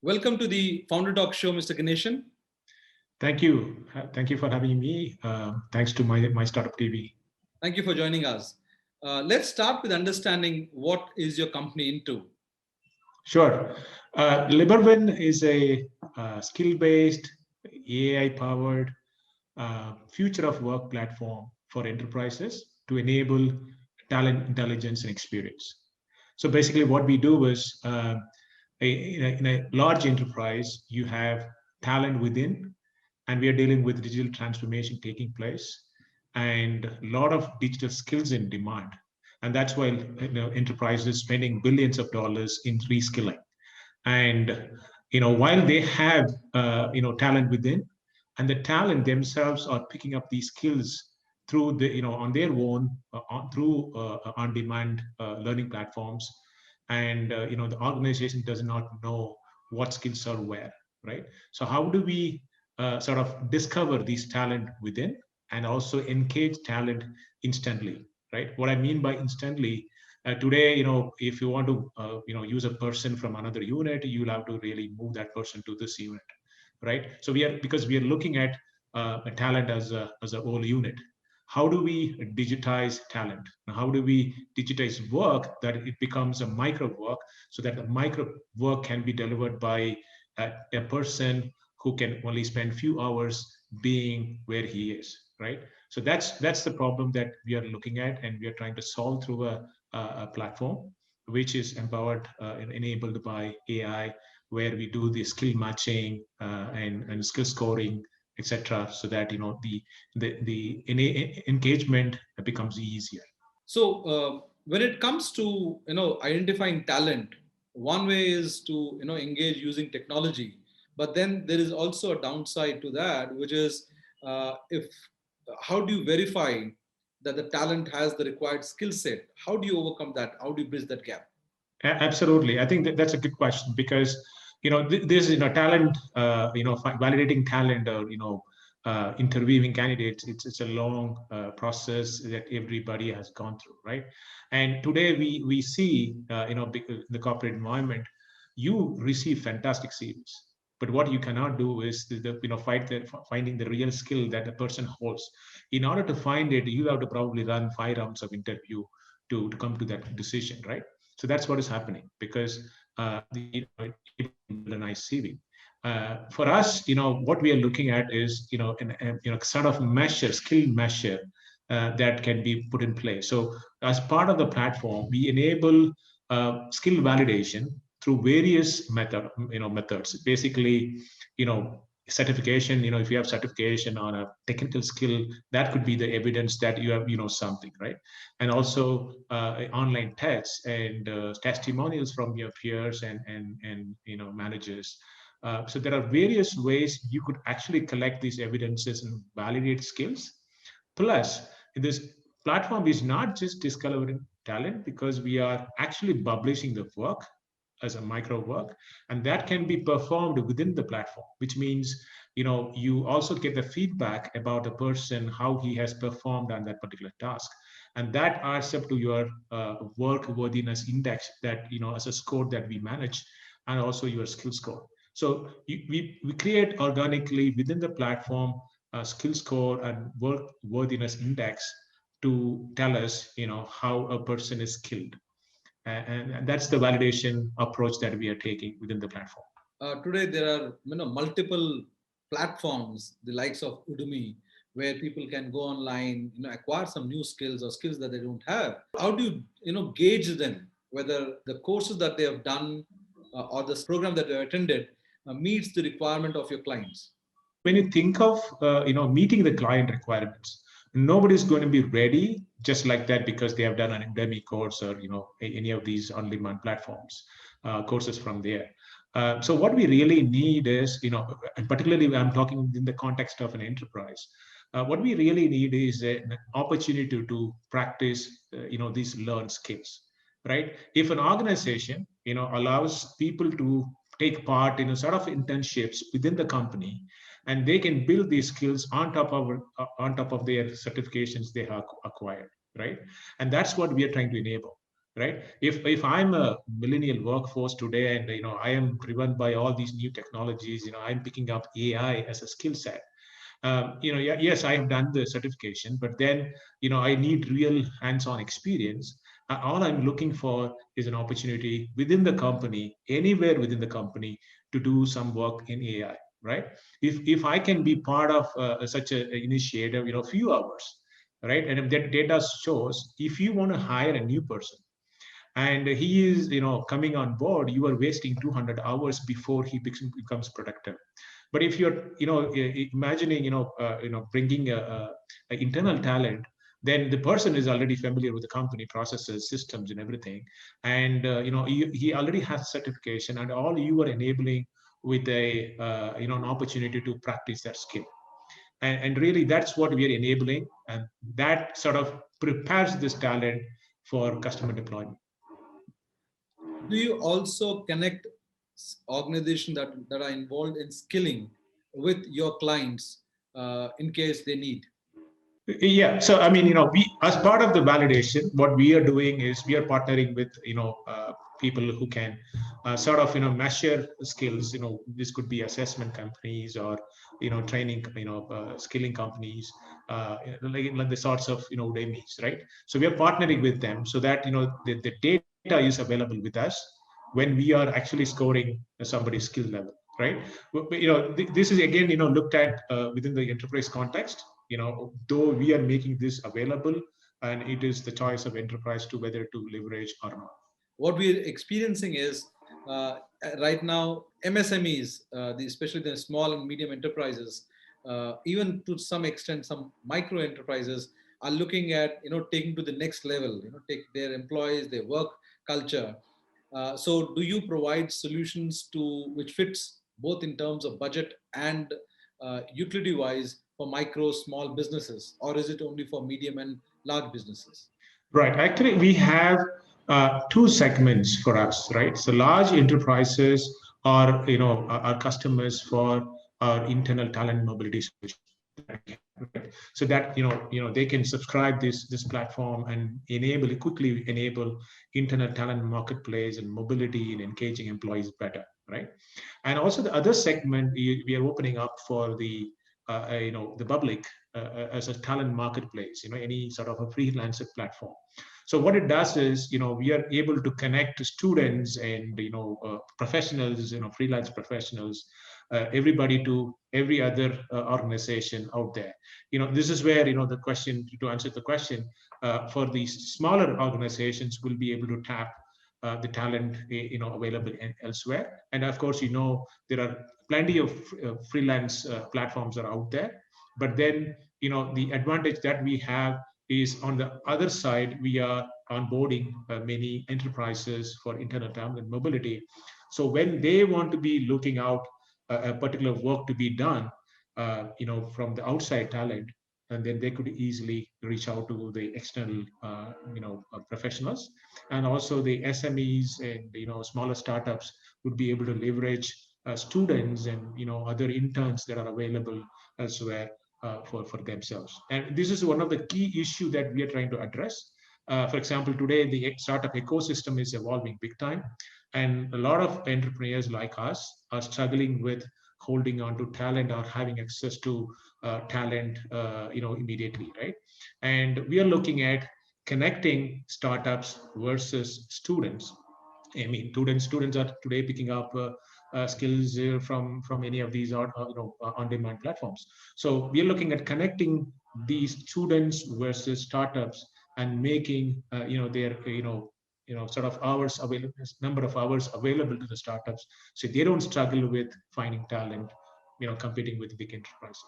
Welcome to the Founder Talk Show, Mr. Ganeshan. Thank you. Thank you for having me. Thanks to my startup TV. Thank you for joining us. Let's start with understanding what is your company into. Sure. Liberwin is a skill-based, AI-powered future of work platform for enterprises to enable talent, intelligence, and experience. So basically, what we do is in a large enterprise, you have talent within, and we are dealing with digital transformation taking place and a lot of digital skills in demand. And that's why enterprises spending billions of dollars in reskilling. And while they have talent within, and the talent themselves are picking up these skills through the on their own through on demand learning platforms, and the organization does not know what skills are where, right? So how do we sort of discover these talent within and also engage talent instantly, right? What I mean by instantly, today, if you want to use a person from another unit, you'll have to really move that person to this unit, right? So because we are looking at a talent as a whole unit. How do we digitize talent? How do we digitize work that it becomes a micro work, so that the micro work can be delivered by a person who can only spend few hours being where he is, right? So that's the problem that we are looking at, and we are trying to solve through a platform which is empowered and enabled by AI, where we do the skill matching and skill scoring, etc., so that the engagement becomes easier. So, when it comes to identifying talent, one way is to engage using technology, but then there is also a downside to that, which is if how do you verify that the talent has the required skill set? How do you overcome that? How do you bridge that gap? Absolutely, I think that's a good question, because this talent, validating talent, or interviewing candidates. It's a long process that everybody has gone through, right? And today we see the corporate environment, you receive fantastic CVs, but what you cannot do is finding the real skill that the person holds. In order to find it, you have to probably run 5 rounds of interview to come to that decision, right? So that's what is happening, because able to build a nice CV. For us, what we are looking at is sort of measure, skill measure that can be put in place. So as part of the platform, we enable skill validation through various methods. Basically, certification. If you have certification on a technical skill, that could be the evidence that you have something, right? And also online tests and testimonials from your peers and managers. So there are various ways you could actually collect these evidences and validate skills. Plus, this platform is not just discovering talent, because we are actually publishing the work as a micro work, and that can be performed within the platform, which means you also get the feedback about a person, how he has performed on that particular task, and that adds up to your work worthiness index, that as a score that we manage, and also your skill score. So we create organically within the platform a skill score and work worthiness index to tell us how a person is skilled. And that's the validation approach that we are taking within the platform. Today there are multiple platforms, the likes of Udemy, where people can go online, acquire some new skills or skills that they don't have. How do you gauge them whether the courses that they have done or this program that they have attended meets the requirement of your clients? When you think of meeting the client requirements, nobody's going to be ready just like that because they have done an Udemy course, or any of these on-demand platforms courses from there. So what we really need is, and particularly I'm talking in the context of an enterprise, what we really need is an opportunity to practice these learned skills, right? If an organization allows people to take part in a sort of internships within the company, and they can build these skills on top of their certifications they have acquired, right? And that's what we are trying to enable. right? If I'm a millennial workforce today, and I am driven by all these new technologies, I'm picking up AI as a skill set. Yes, I have done the certification, but then, I need real hands-on experience. All I'm looking for is an opportunity within the company, anywhere within the company, to do some work in AI, right? If I can be part of such a initiative, few hours, right? And if that data shows, if you want to hire a new person and he is, coming on board, you are wasting 200 hours before he becomes productive. But if you're, imagining, bringing a internal talent, then the person is already familiar with the company processes, systems, and everything, and he already has certification, and all you are enabling with a an opportunity to practice that skill. And really, that's what we are enabling, and that sort of prepares this talent for customer deployment. Do you also connect organizations that are involved in skilling with your clients in case they need? Yeah. So, I mean, we, as part of the validation, what we are doing is we are partnering with, people who can sort of, measure skills. This could be assessment companies or, training, skilling companies, like the sorts of, Udemy's, right? So we are partnering with them so that, the data is available with us when we are actually scoring somebody's skill level, right? This is again, looked at within the enterprise context. Though we are making this available, and it is the choice of enterprise to whether to leverage or not. What we're experiencing is uh, right now MSMEs, especially the small and medium enterprises, even to some extent some micro enterprises are looking at taking to the next level, take their employees, their work culture. So do you provide solutions to which fits both in terms of budget and utility wise for micro small businesses, or is it only for medium and large businesses? Right. Actually, we have two segments for us, right? So large enterprises are, are customers for our internal talent mobility solution that we have, right? So that, they can subscribe this platform and quickly enable internal talent marketplace and mobility and engaging employees better, right? And also the other segment we are opening up for the public as a talent marketplace, any sort of a freelancer platform. So what it does is, we are able to connect students and professionals, freelance professionals, everybody to every other organization out there. This is where, the question, to answer the question, for these smaller organizations will be able to tap the talent, available elsewhere. And of course, there are plenty of freelance platforms are out there. But then, the advantage that we have is on the other side, we are onboarding many enterprises for internal talent mobility. So when they want to be looking out a particular work to be done, from the outside talent, and then they could easily reach out to the external, professionals, and also the SMEs and smaller startups would be able to leverage students and other interns that are available elsewhere for themselves. And this is one of the key issue that we are trying to address. For example, today the startup ecosystem is evolving big time, and a lot of entrepreneurs like us are struggling with holding on to talent or having access to talent, immediately, right? And we are looking at connecting startups versus students. I mean, students are today picking up skills from any of these on-demand platforms. So we are looking at connecting these students versus startups and making their sort of hours available, number of hours available to the startups, so they don't struggle with finding talent, competing with big enterprises.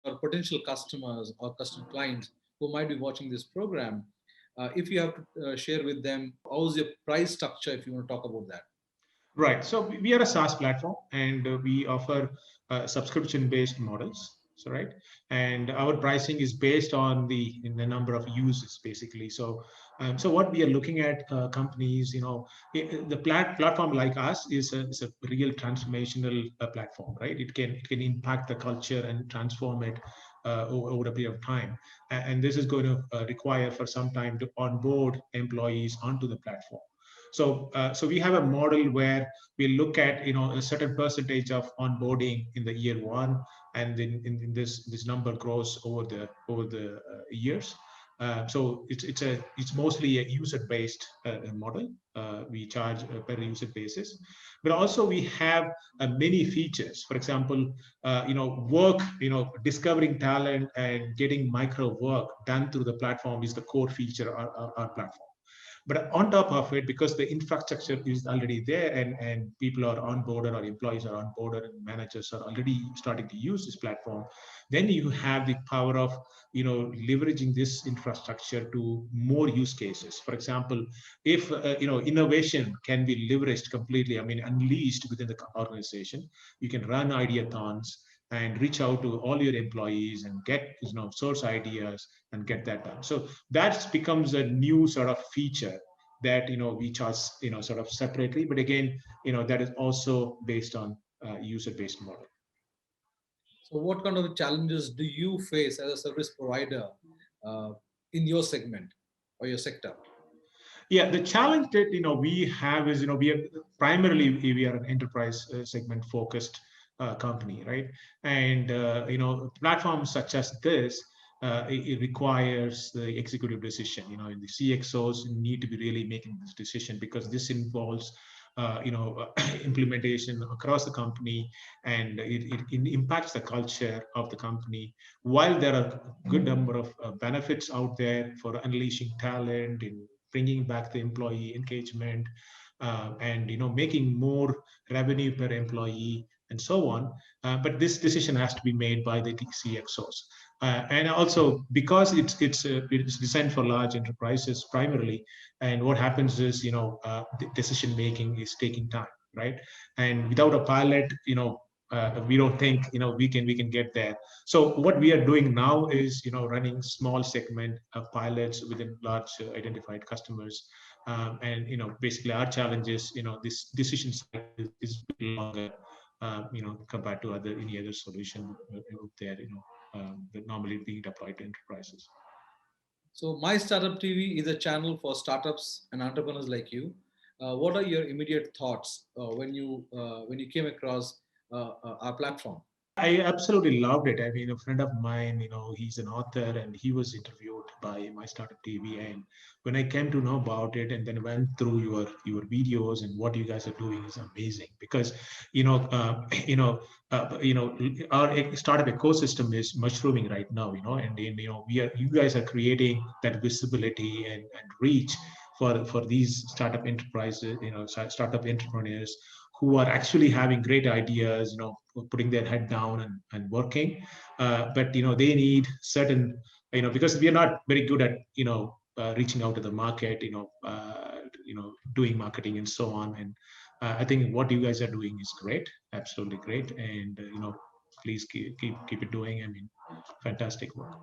Your potential customers or customer clients who might be watching this program, if you have to share with them, how's your price structure if you want to talk about that? Right. So we are a SaaS platform, and we offer subscription-based models. So right, and our pricing is based on the number of users, basically. So what we are looking at, companies, the platform like us is a real transformational platform, right? It can impact the culture and transform it over a period of time. And this is going to require for some time to onboard employees onto the platform. So we have a model where we look at a certain percentage of onboarding in the year one, and then in this number grows over the years. So it's mostly a user-based model. We charge per user basis, but also we have many features. For example, work, discovering talent and getting micro work done through the platform is the core feature of our platform. But on top of it, because the infrastructure is already there, and people are onboarded, or employees are onboarded, and managers are already starting to use this platform, then you have the power of leveraging this infrastructure to more use cases. For example, if innovation can be leveraged completely, I mean unleashed within the organization, you can run ideathons and reach out to all your employees and get source ideas and get that done. So that becomes a new sort of feature that we charge sort of separately, but again that is also based on user-based model. So, what kind of challenges do you face as a service provider uh, in your segment or your sector? Yeah, the challenge that we have is we are primarily we are an enterprise segment focused company, right? And platforms such as this, it requires the executive decision. The CXOs need to be really making this decision, because this involves implementation across the company, and it impacts the culture of the company. While there are a good number of benefits out there for unleashing talent and bringing back the employee engagement, and making more revenue per employee and so on, but this decision has to be made by the CXOs. And also because it's designed for large enterprises primarily, and what happens is decision making is taking time, right? And without a pilot, we don't think we can get there. So what we are doing now is running small segment pilots within large identified customers, and basically our challenge is this decision cycle is a bit longer, compared to any other solution out there, that normally being deployed to enterprises. So, My Startup TV is a channel for startups and entrepreneurs like you. What are your immediate thoughts when you came across our platform? I absolutely loved it. I mean, a friend of mine, he's an author, and he was interviewed by My Startup TV. And when I came to know about it, and then went through your videos and what you guys are doing is amazing. Because you know, our startup ecosystem is mushrooming right now. And then you guys are creating that visibility and reach for these startup enterprises, startup entrepreneurs who are actually having great ideas, putting their head down and working. But they need certain, because we are not very good at reaching out to the market, doing marketing and so on. And I think what you guys are doing is great, absolutely great. And please keep it doing. I mean, fantastic work.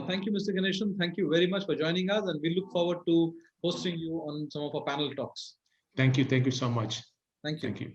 Thank you, Mr. Ganeshan. Thank you very much for joining us, and we look forward to hosting you on some of our panel talks. Thank you so much. Thank you. Thank you.